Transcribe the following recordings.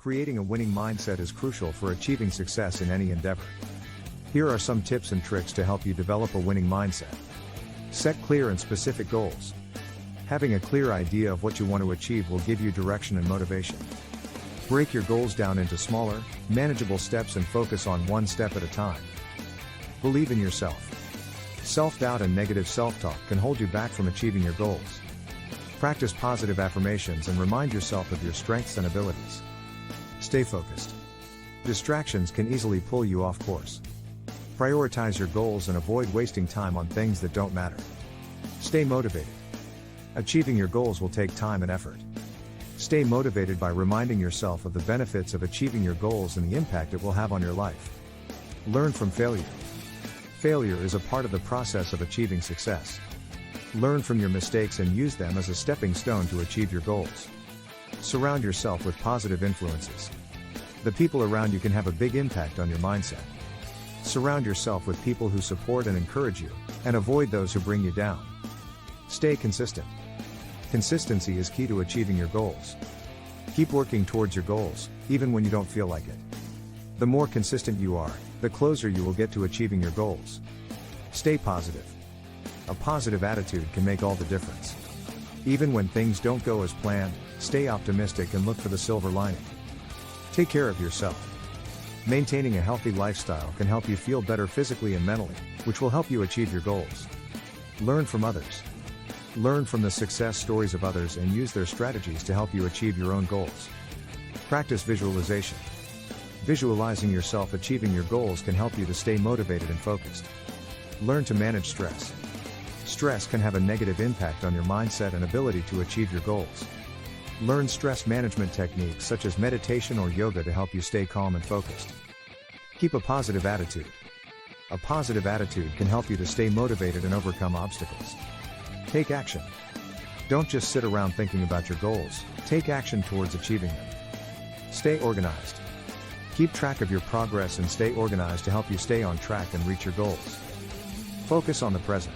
Creating a winning mindset is crucial for achieving success in any endeavor. Here are some tips and tricks to help you develop a winning mindset. Set clear and specific goals. Having a clear idea of what you want to achieve will give you direction and motivation. Break your goals down into smaller, manageable steps and focus on one step at a time. Believe in yourself. Self-doubt and negative self-talk can hold you back from achieving your goals. Practice positive affirmations and remind yourself of your strengths and abilities. Stay focused. Distractions can easily pull you off course. Prioritize your goals and avoid wasting time on things that don't matter. Stay motivated. Achieving your goals will take time and effort. Stay motivated by reminding yourself of the benefits of achieving your goals and the impact it will have on your life. Learn from failure. Failure is a part of the process of achieving success. Learn from your mistakes and use them as a stepping stone to achieve your goals. Surround yourself with positive influences. The people around you can have a big impact on your mindset. Surround yourself with people who support and encourage you, and avoid those who bring you down. Stay consistent. Consistency is key to achieving your goals. Keep working towards your goals, even when you don't feel like it. The more consistent you are, the closer you will get to achieving your goals. Stay positive. A positive attitude can make all the difference. Even when things don't go as planned, stay optimistic and look for the silver lining. Take care of yourself. Maintaining a healthy lifestyle can help you feel better physically and mentally, which will help you achieve your goals. Learn from others. Learn from the success stories of others and use their strategies to help you achieve your own goals. Practice visualization. Visualizing yourself achieving your goals can help you to stay motivated and focused. Learn to manage stress. Stress can have a negative impact on your mindset and ability to achieve your goals. Learn stress management techniques such as meditation or yoga to help you stay calm and focused. Keep a positive attitude. A positive attitude can help you to stay motivated and overcome obstacles. Take action. Don't just sit around thinking about your goals, take action towards achieving them. Stay organized. Keep track of your progress and stay organized to help you stay on track and reach your goals. Focus on the present.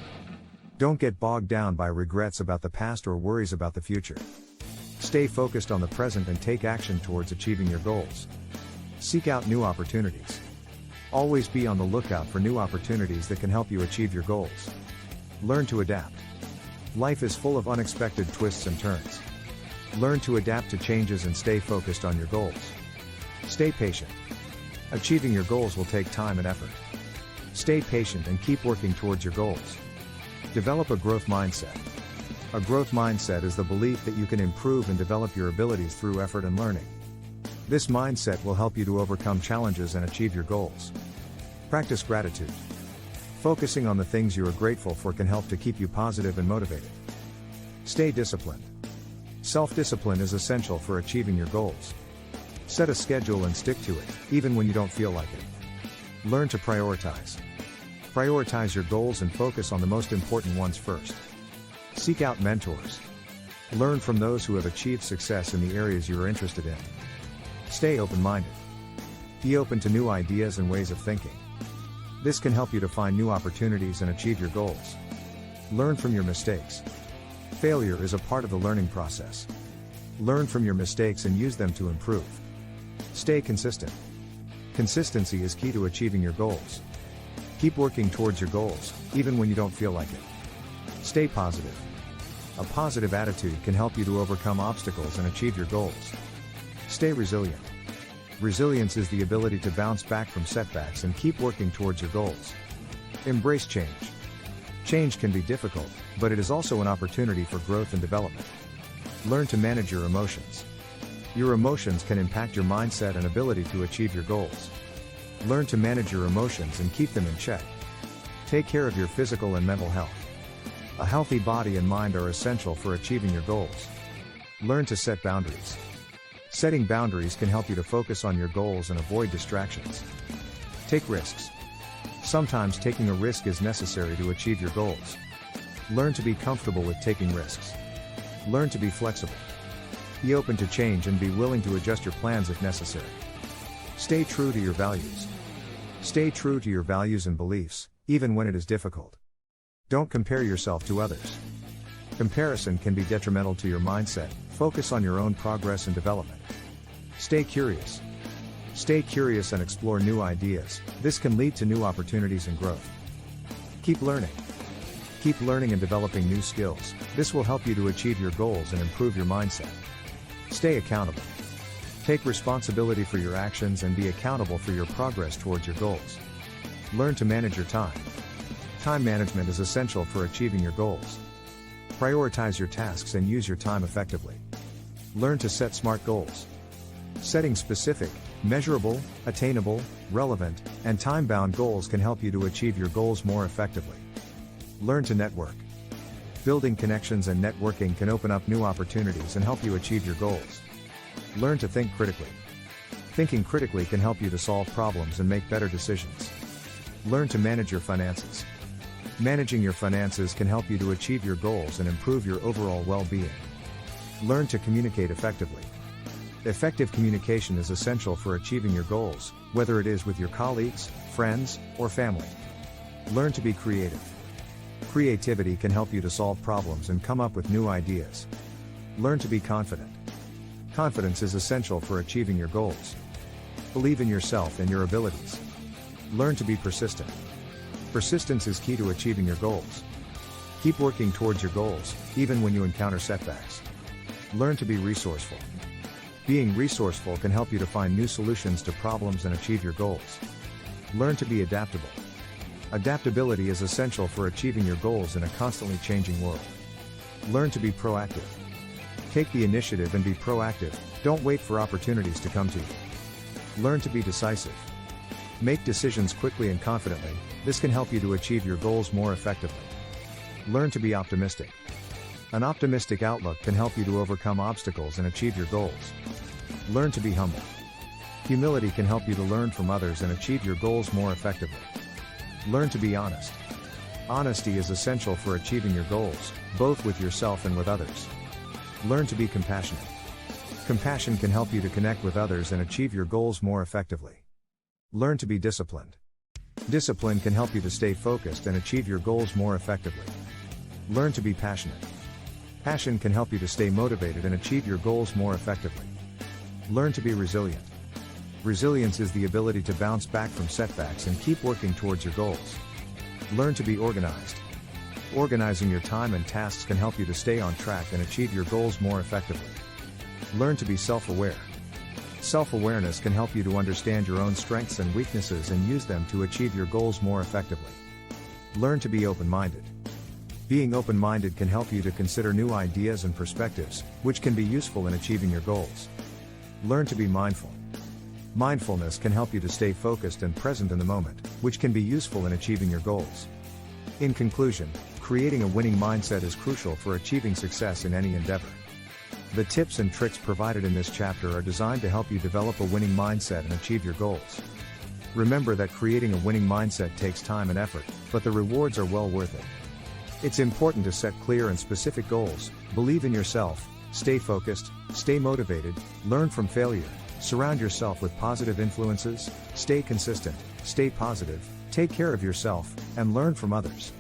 Don't get bogged down by regrets about the past or worries about the future. Stay focused on the present and take action towards achieving your goals. Seek out new opportunities. Always be on the lookout for new opportunities that can help you achieve your goals. Learn to adapt. Life is full of unexpected twists and turns. Learn to adapt to changes and stay focused on your goals. Stay patient. Achieving your goals will take time and effort. Stay patient and keep working towards your goals. Develop a growth mindset. A growth mindset is the belief that you can improve and develop your abilities through effort and learning. This mindset will help you to overcome challenges and achieve your goals. Practice gratitude. Focusing on the things you are grateful for can help to keep you positive and motivated. Stay disciplined. Self-discipline is essential for achieving your goals. Set a schedule and stick to it, even when you don't feel like it. Learn to prioritize. Prioritize your goals and focus on the most important ones first. Seek out mentors. Learn from those who have achieved success in the areas you are interested in. Stay open-minded. Be open to new ideas and ways of thinking. This can help you to find new opportunities and achieve your goals. Learn from your mistakes. Failure is a part of the learning process. Learn from your mistakes and use them to improve. Stay consistent. Consistency is key to achieving your goals. Keep working towards your goals, even when you don't feel like it. Stay positive. A positive attitude can help you to overcome obstacles and achieve your goals. Stay resilient. Resilience is the ability to bounce back from setbacks and keep working towards your goals. Embrace change. Change can be difficult, but it is also an opportunity for growth and development. Learn to manage your emotions. Your emotions can impact your mindset and ability to achieve your goals. Learn to manage your emotions and keep them in check. Take care of your physical and mental health. A healthy body and mind are essential for achieving your goals. Learn to set boundaries. Setting boundaries can help you to focus on your goals and avoid distractions. Take risks. Sometimes taking a risk is necessary to achieve your goals. Learn to be comfortable with taking risks. Learn to be flexible. Be open to change and be willing to adjust your plans if necessary. Stay true to your values. Stay true to your values and beliefs, even when it is difficult. Don't compare yourself to others. Comparison can be detrimental to your mindset. Focus on your own progress and development. Stay curious. Stay curious and explore new ideas. This can lead to new opportunities and growth. Keep learning. Keep learning and developing new skills. This will help you to achieve your goals and improve your mindset. Stay accountable. Take responsibility for your actions and be accountable for your progress towards your goals. Learn to manage your time. Time management is essential for achieving your goals. Prioritize your tasks and use your time effectively. Learn to set SMART goals. Setting specific, measurable, attainable, relevant, and time-bound goals can help you to achieve your goals more effectively. Learn to network. Building connections and networking can open up new opportunities and help you achieve your goals. Learn to think critically. Thinking critically can help you to solve problems and make better decisions. Learn to manage your finances. Managing your finances can help you to achieve your goals and improve your overall well-being. Learn to communicate effectively. Effective communication is essential for achieving your goals, whether it is with your colleagues, friends, or family. Learn to be creative. Creativity can help you to solve problems and come up with new ideas. Learn to be confident. Confidence is essential for achieving your goals. Believe in yourself and your abilities. Learn to be persistent. Persistence is key to achieving your goals. Keep working towards your goals, even when you encounter setbacks. Learn to be resourceful. Being resourceful can help you to find new solutions to problems and achieve your goals. Learn to be adaptable. Adaptability is essential for achieving your goals in a constantly changing world. Learn to be proactive. Take the initiative and be proactive, don't wait for opportunities to come to you. Learn to be decisive. Make decisions quickly and confidently, this can help you to achieve your goals more effectively. Learn to be optimistic. An optimistic outlook can help you to overcome obstacles and achieve your goals. Learn to be humble. Humility can help you to learn from others and achieve your goals more effectively. Learn to be honest. Honesty is essential for achieving your goals, both with yourself and with others. Learn to be compassionate. Compassion can help you to connect with others and achieve your goals more effectively. Learn to be disciplined. Discipline can help you to stay focused and achieve your goals more effectively. Learn to be passionate. Passion can help you to stay motivated and achieve your goals more effectively. Learn to be resilient. Resilience is the ability to bounce back from setbacks and keep working towards your goals. Learn to be organized. Organizing your time and tasks can help you to stay on track and achieve your goals more effectively. Learn to be self-aware. Self-awareness can help you to understand your own strengths and weaknesses and use them to achieve your goals more effectively. Learn to be open-minded. Being open-minded can help you to consider new ideas and perspectives, which can be useful in achieving your goals. Learn to be mindful. Mindfulness can help you to stay focused and present in the moment, which can be useful in achieving your goals. In conclusion, creating a winning mindset is crucial for achieving success in any endeavor. The tips and tricks provided in this chapter are designed to help you develop a winning mindset and achieve your goals. Remember that creating a winning mindset takes time and effort, but the rewards are well worth it. It's important to set clear and specific goals, believe in yourself, stay focused, stay motivated, learn from failure, surround yourself with positive influences, stay consistent, stay positive, take care of yourself, and learn from others.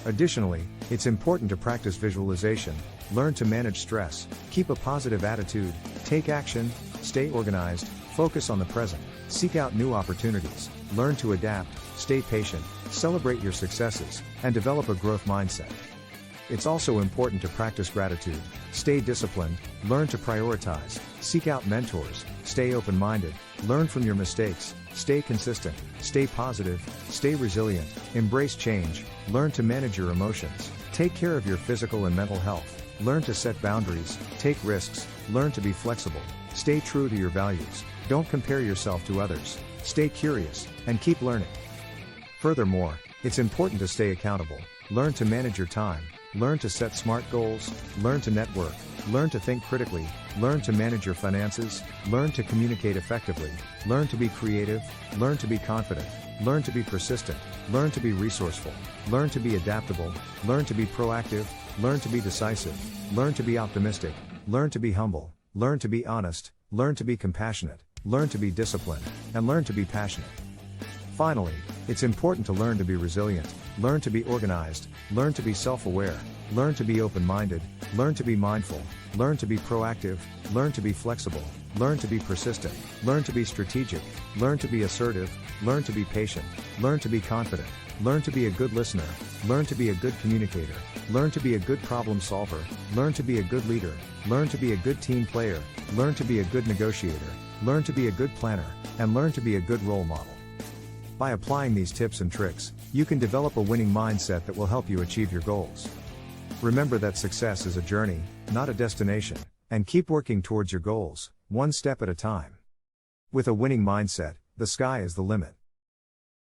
Additionally, it's important to practice visualization, learn to manage stress, keep a positive attitude, take action, stay organized, focus on the present, seek out new opportunities, learn to adapt, stay patient, celebrate your successes, and develop a growth mindset. It's also important to practice gratitude, stay disciplined, learn to prioritize, seek out mentors, stay open-minded, learn from your mistakes, stay consistent, stay positive, stay resilient, embrace change, learn to manage your emotions, take care of your physical and mental health, learn to set boundaries, take risks, learn to be flexible, stay true to your values, don't compare yourself to others, stay curious, and keep learning. Furthermore, it's important to stay accountable, learn to manage your time, learn to set SMART goals, learn to network, learn to think critically, learn to manage your finances, learn to communicate effectively, learn to be creative, learn to be confident, learn to be persistent, learn to be resourceful, learn to be adaptable, learn to be proactive, learn to be decisive, learn to be optimistic, learn to be humble, learn to be honest, learn to be compassionate, learn to be disciplined, and learn to be passionate. Finally, it's important to learn to be resilient, learn to be organized, learn to be self-aware, learn to be open-minded, learn to be mindful, learn to be proactive, learn to be flexible, learn to be persistent, learn to be strategic, learn to be assertive, learn to be patient, learn to be confident, learn to be a good listener, learn to be a good communicator, learn to be a good problem solver, learn to be a good leader, learn to be a good team player, learn to be a good negotiator, learn to be a good planner, and learn to be a good role model. By applying these tips and tricks, you can develop a winning mindset that will help you achieve your goals. Remember that success is a journey, not a destination, and keep working towards your goals, one step at a time. With a winning mindset, the sky is the limit.